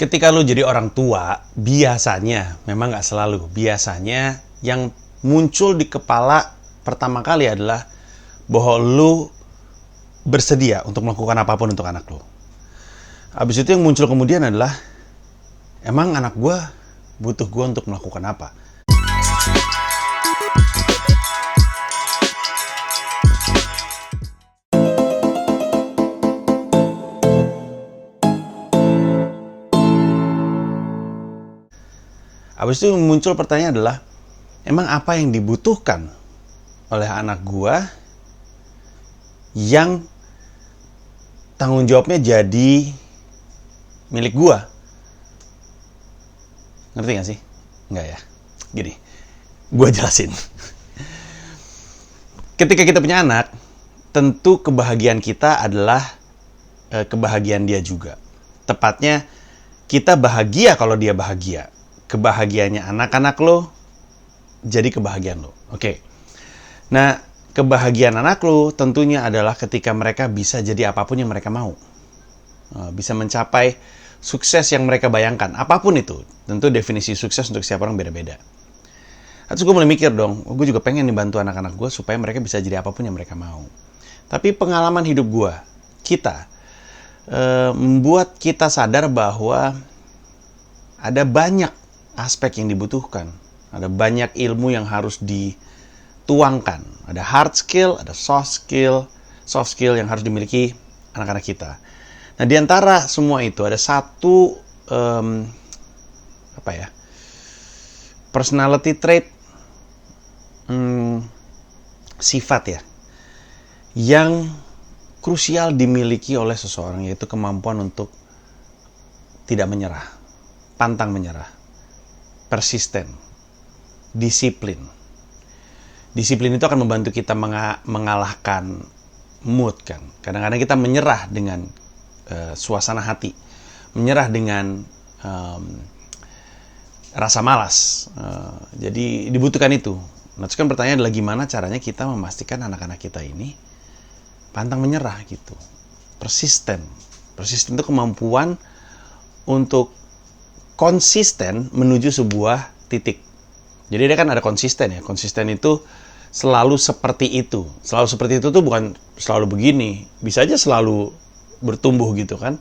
Ketika lu jadi orang tua, biasanya, memang nggak selalu, biasanya yang muncul di kepala pertama kali adalah bahwa lu bersedia untuk melakukan apapun untuk anak lu. Habis itu yang muncul kemudian adalah, emang anak gua butuh gua untuk melakukan apa? Habis itu muncul pertanyaan adalah, emang apa yang dibutuhkan oleh anak gua yang tanggung jawabnya jadi milik gua? Ngerti gak sih? Enggak ya? Gini, gua jelasin. Ketika kita punya anak, tentu kebahagiaan kita adalah kebahagiaan dia juga. Tepatnya, kita bahagia kalau dia bahagia. Kebahagiaannya anak-anak lo jadi kebahagiaan lo. Oke. Nah, kebahagiaan anak lo tentunya adalah ketika mereka bisa jadi apapun yang mereka mau. Bisa mencapai sukses yang mereka bayangkan. Apapun itu. Tentu definisi sukses untuk setiap orang beda-beda. Terus gue mulai mikir dong, gue juga pengen bantu anak-anak gue supaya mereka bisa jadi apapun yang mereka mau. Tapi pengalaman hidup gue, kita, membuat kita sadar bahwa ada banyak aspek yang dibutuhkan. Ada banyak ilmu yang harus dituangkan. Ada hard skill, ada soft skill yang harus dimiliki anak-anak kita. Nah, di antara semua itu ada satu personality trait, sifat ya, yang krusial dimiliki oleh seseorang, yaitu kemampuan untuk tidak menyerah, pantang menyerah, persisten, disiplin. Disiplin itu akan membantu kita mengalahkan mood kan. Kadang-kadang kita menyerah dengan suasana hati, menyerah dengan rasa malas. Jadi dibutuhkan itu. Nah, terus kan pertanyaan adalah gimana caranya kita memastikan anak-anak kita ini pantang menyerah gitu. Persisten. Persisten itu kemampuan untuk konsisten menuju sebuah titik. Jadi dia kan ada konsisten ya. Konsisten itu selalu seperti itu. Selalu seperti itu tuh bukan selalu begini. Bisa aja selalu bertumbuh gitu kan.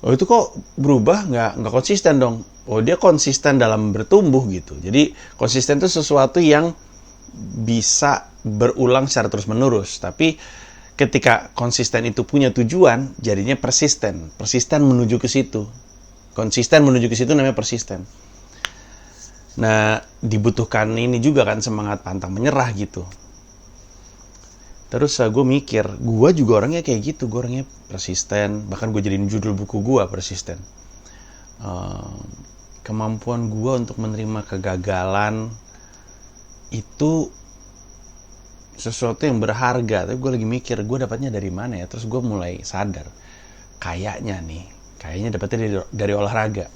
Oh, itu kok berubah, nggak konsisten dong. Oh, dia konsisten dalam bertumbuh gitu. Jadi konsisten itu sesuatu yang bisa berulang secara terus-menerus. Tapi ketika konsisten itu punya tujuan, jadinya persisten. Persisten menuju ke situ. Konsisten menuju ke situ namanya persisten. Nah, dibutuhkan ini juga kan semangat pantang menyerah gitu. Terus gue mikir, gue juga orangnya kayak gitu. Gue orangnya persisten. Bahkan gue jadiin judul buku gue, persisten. Kemampuan gue untuk menerima kegagalan itu sesuatu yang berharga. Tapi gue lagi mikir, gue dapatnya dari mana ya? Terus gue mulai sadar, kayaknya dapatnya dari olahraga.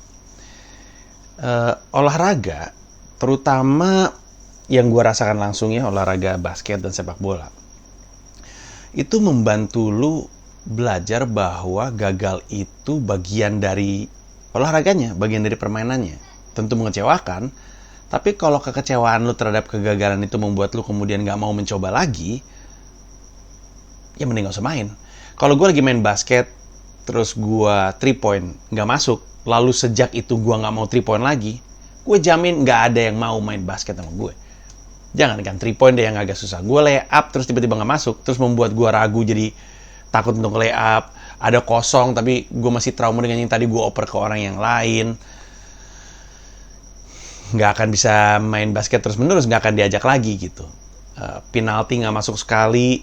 Olahraga, terutama yang gue rasakan langsung ya, olahraga basket dan sepak bola, itu membantu lu belajar bahwa gagal itu bagian dari olahraganya, bagian dari permainannya. Tentu mengecewakan, tapi kalau kekecewaan lu terhadap kegagalan itu membuat lu kemudian gak mau mencoba lagi, ya mending gak usah main. Kalau gue lagi main basket, terus gue 3 point gak masuk, lalu sejak itu gue gak mau 3 point lagi, gue jamin gak ada yang mau main basket sama gue. Jangan kan 3 point deh yang agak susah. Gue lay up terus tiba-tiba gak masuk, terus membuat gue ragu, jadi takut untuk lay up. Ada kosong tapi gue masih trauma dengan yang tadi gue oper ke orang yang lain. Gak akan bisa main basket terus menerus, gak akan diajak lagi gitu. Penalti gak masuk sekali,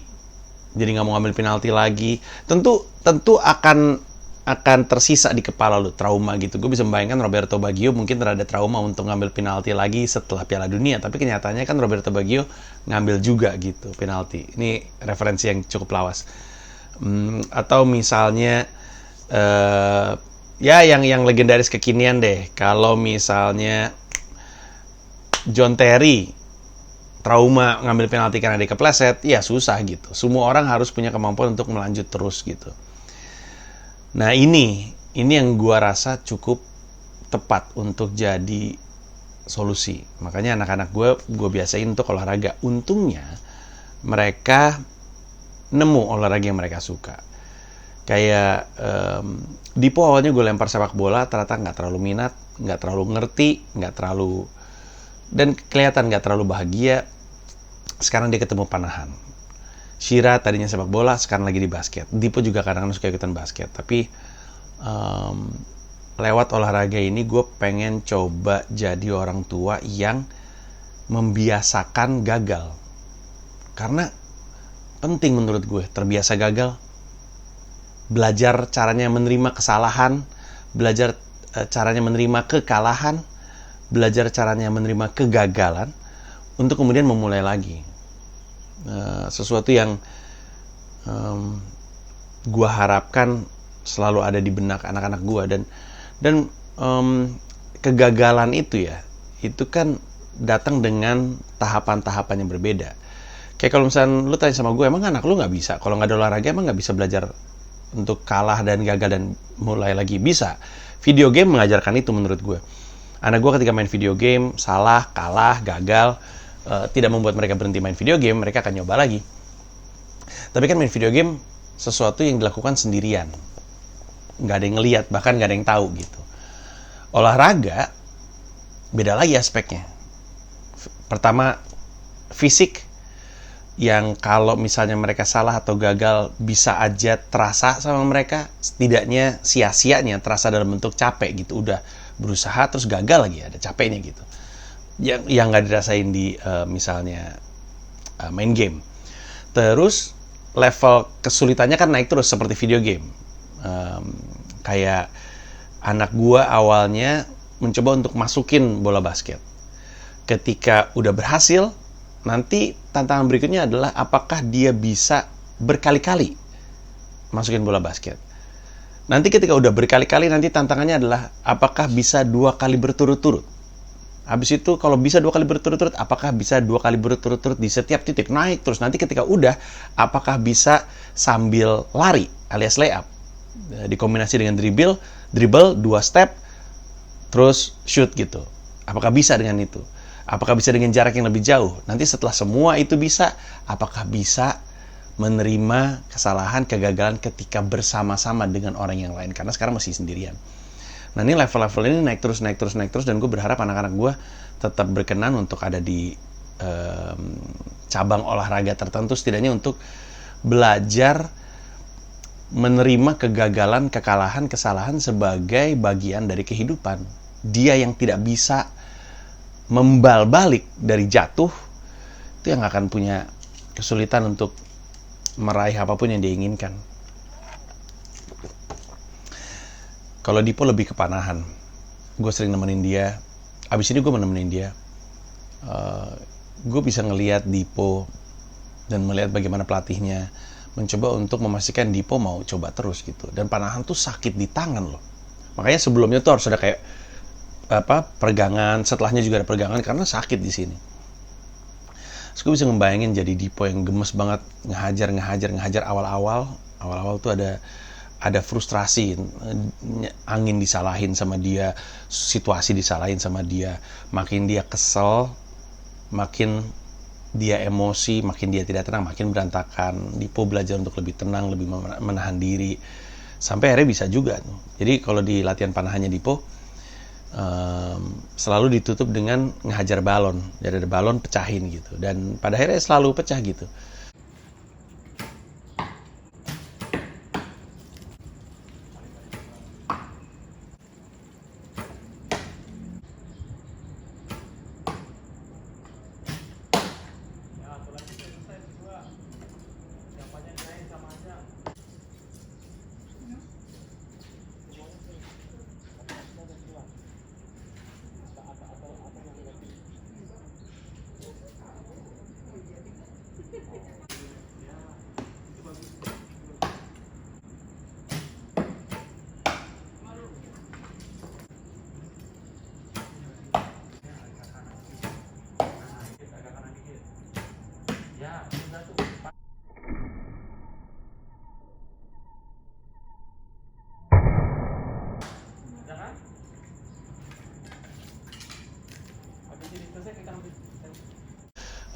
jadi gak mau ngambil penalti lagi. Tentu akan tersisa di kepala lu trauma gitu. Gue bisa membayangkan Roberto Baggio mungkin ada trauma untuk ngambil penalti lagi setelah Piala Dunia, tapi kenyataannya kan Roberto Baggio ngambil juga gitu penalti. Ini referensi yang cukup lawas. Atau misalnya ya yang legendaris kekinian deh, kalau misalnya John Terry trauma ngambil penalti karena dia kepleset, ya susah gitu. Semua orang harus punya kemampuan untuk melanjut terus gitu. Nah, ini ini yang gua rasa cukup tepat untuk jadi solusi. Makanya anak-anak gue biasain untuk olahraga. Untungnya mereka nemu olahraga yang mereka suka. Kayak Dipo awalnya gue lempar sepak bola, ternyata nggak terlalu minat, nggak terlalu ngerti, dan kelihatan nggak terlalu bahagia. Sekarang dia ketemu panahan. Shira tadinya sepak bola, sekarang lagi di basket. Dipo juga kadang-kadang suka ikutan basket, tapi lewat olahraga ini gue pengen coba jadi orang tua yang membiasakan gagal. Karena penting menurut gue terbiasa gagal. Belajar caranya menerima kesalahan, belajar caranya menerima kekalahan, belajar caranya menerima kegagalan untuk kemudian memulai lagi. Sesuatu yang gue harapkan selalu ada di benak anak-anak gue. Dan kegagalan itu kan datang dengan tahapan-tahapan yang berbeda. Kayak kalau misalnya lu tanya sama gue, emang anak lu nggak bisa? Kalau nggak ada olahraga, emang nggak bisa belajar untuk kalah dan gagal dan mulai lagi? Bisa. Video game mengajarkan itu menurut gue. Anak gue ketika main video game, salah, kalah, gagal, tidak membuat mereka berhenti main video game, mereka akan nyoba lagi. Tapi kan main video game sesuatu yang dilakukan sendirian. Nggak ada yang ngeliat, bahkan nggak ada yang tahu gitu. Olahraga beda lagi aspeknya. Pertama, fisik, yang kalau misalnya mereka salah atau gagal bisa aja terasa sama mereka, setidaknya sia-sianya terasa dalam bentuk capek gitu. Udah berusaha terus gagal lagi, ada capeknya gitu. Yang nggak dirasain di misalnya main game. Terus level kesulitannya kan naik terus seperti video game. Kayak anak gua awalnya mencoba untuk masukin bola basket. Ketika udah berhasil, nanti tantangan berikutnya adalah apakah dia bisa berkali-kali masukin bola basket. Nanti ketika udah berkali-kali, nanti tantangannya adalah apakah bisa 2 kali berturut-turut. Habis itu kalau bisa 2 kali berturut-turut, apakah bisa 2 kali berturut-turut di setiap titik, naik terus. Nanti ketika udah, apakah bisa sambil lari alias layup, dikombinasi dengan dribble 2 step, terus shoot gitu. Apakah bisa dengan itu? Apakah bisa dengan jarak yang lebih jauh? Nanti setelah semua itu bisa, apakah bisa menerima kesalahan, kegagalan ketika bersama-sama dengan orang yang lain? Karena sekarang masih sendirian. Nah, ini level-level ini naik terus, dan gue berharap anak-anak gue tetap berkenan untuk ada di cabang olahraga tertentu, setidaknya untuk belajar menerima kegagalan, kekalahan, kesalahan sebagai bagian dari kehidupan. Dia yang tidak bisa membal balik dari jatuh, itu yang akan punya kesulitan untuk meraih apapun yang dia inginkan. Kalau Dipo lebih ke panahan. Gue sering nemenin dia. Abis ini gue menemenin dia. Gue bisa ngelihat Dipo dan melihat bagaimana pelatihnya mencoba untuk memastikan Dipo mau coba terus gitu. Dan panahan tuh sakit di tangan loh. Makanya sebelumnya tuh harus ada kayak peregangan, setelahnya juga ada peregangan karena sakit di sini. Terus gue bisa ngebayangin jadi Dipo yang gemes banget, ngehajar awal-awal tuh ada frustrasi, angin disalahin sama dia, situasi disalahin sama dia, makin dia kesel, makin dia emosi, makin dia tidak tenang, makin berantakan. Dipo belajar untuk lebih tenang, lebih menahan diri, sampai akhirnya bisa juga. Jadi kalau di latihan panahannya Dipo, selalu ditutup dengan ngehajar balon. Jadi ada balon pecahin gitu, dan pada akhirnya selalu pecah gitu.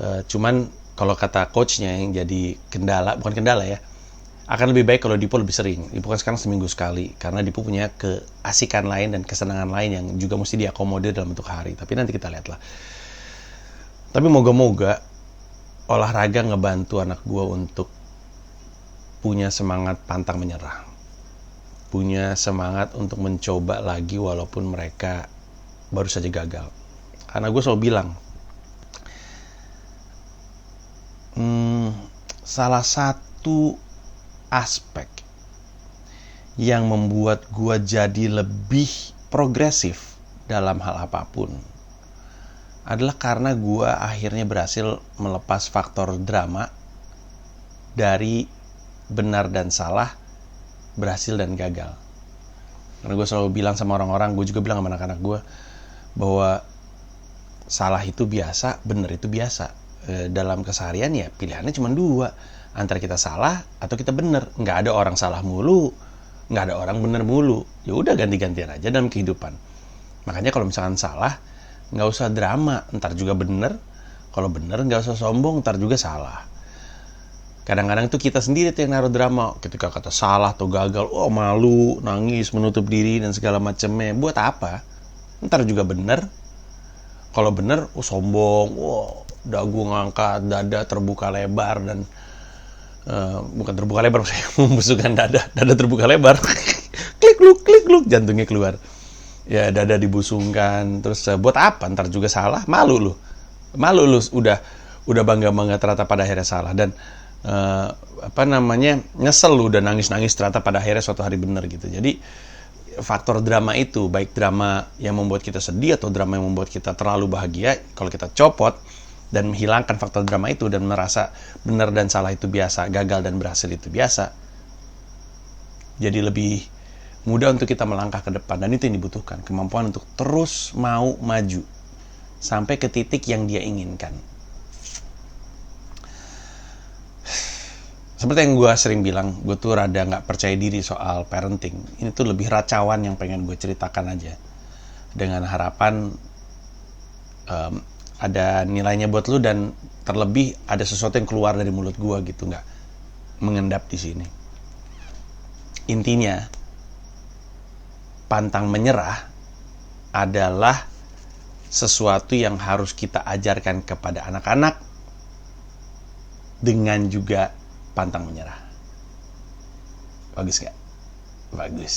Cuman kalau kata coachnya yang jadi kendala, bukan kendala ya, akan lebih baik kalau Dipo lebih sering. Dipo kan sekarang seminggu sekali, karena Dipo punya keasikan lain dan kesenangan lain yang juga mesti diakomodir dalam bentuk hari. Tapi nanti kita lihat lah. Tapi moga-moga olahraga ngebantu anak gue untuk punya semangat pantang menyerah. Punya semangat untuk mencoba lagi walaupun mereka baru saja gagal. Karena gue selalu bilang, salah satu aspek yang membuat gue jadi lebih progresif dalam hal apapun adalah karena gue akhirnya berhasil melepas faktor drama dari benar dan salah, berhasil dan gagal. Karena gue selalu bilang sama orang-orang, gue juga bilang sama anak-anak gue, bahwa salah itu biasa, benar itu biasa. Dalam keseharian ya pilihannya cuma dua, antara kita salah atau kita benar. Nggak ada orang salah mulu, nggak ada orang benar mulu. Ya udah ganti-gantian aja dalam kehidupan. Makanya kalau misalkan salah, nggak usah drama, ntar juga benar. Kalau benar nggak usah sombong, ntar juga salah. Kadang-kadang tuh kita sendiri tuh yang naruh drama ketika kata salah atau gagal. Oh malu, nangis, menutup diri dan segala macamnya. Buat apa? Ntar juga benar. Kalau benar, sombong, dagu ngangkat, dada terbuka lebar dan bukan terbuka lebar, saya membusukkan dada terbuka lebar. klik luk, jantungnya keluar. Ya dada dibusungkan, terus buat apa? Ntar juga salah, malu lu, udah bangga ternyata pada akhirnya salah dan nyesel lu udah nangis ternyata pada akhirnya suatu hari bener gitu. Jadi faktor drama itu, baik drama yang membuat kita sedih atau drama yang membuat kita terlalu bahagia, kalau kita copot dan menghilangkan faktor drama itu dan merasa benar dan salah itu biasa, gagal dan berhasil itu biasa, jadi lebih mudah untuk kita melangkah ke depan. Dan itu yang dibutuhkan, kemampuan untuk terus mau maju sampai ke titik yang dia inginkan. Seperti yang gue sering bilang, gue tuh rada gak percaya diri soal parenting. Ini tuh lebih racawan yang pengen gue ceritakan aja, dengan harapan ada nilainya buat lu dan terlebih ada sesuatu yang keluar dari mulut gue gitu, nggak mengendap di sini. Intinya, pantang menyerah adalah sesuatu yang harus kita ajarkan kepada anak-anak dengan juga pantang menyerah. Bagus nggak? Bagus.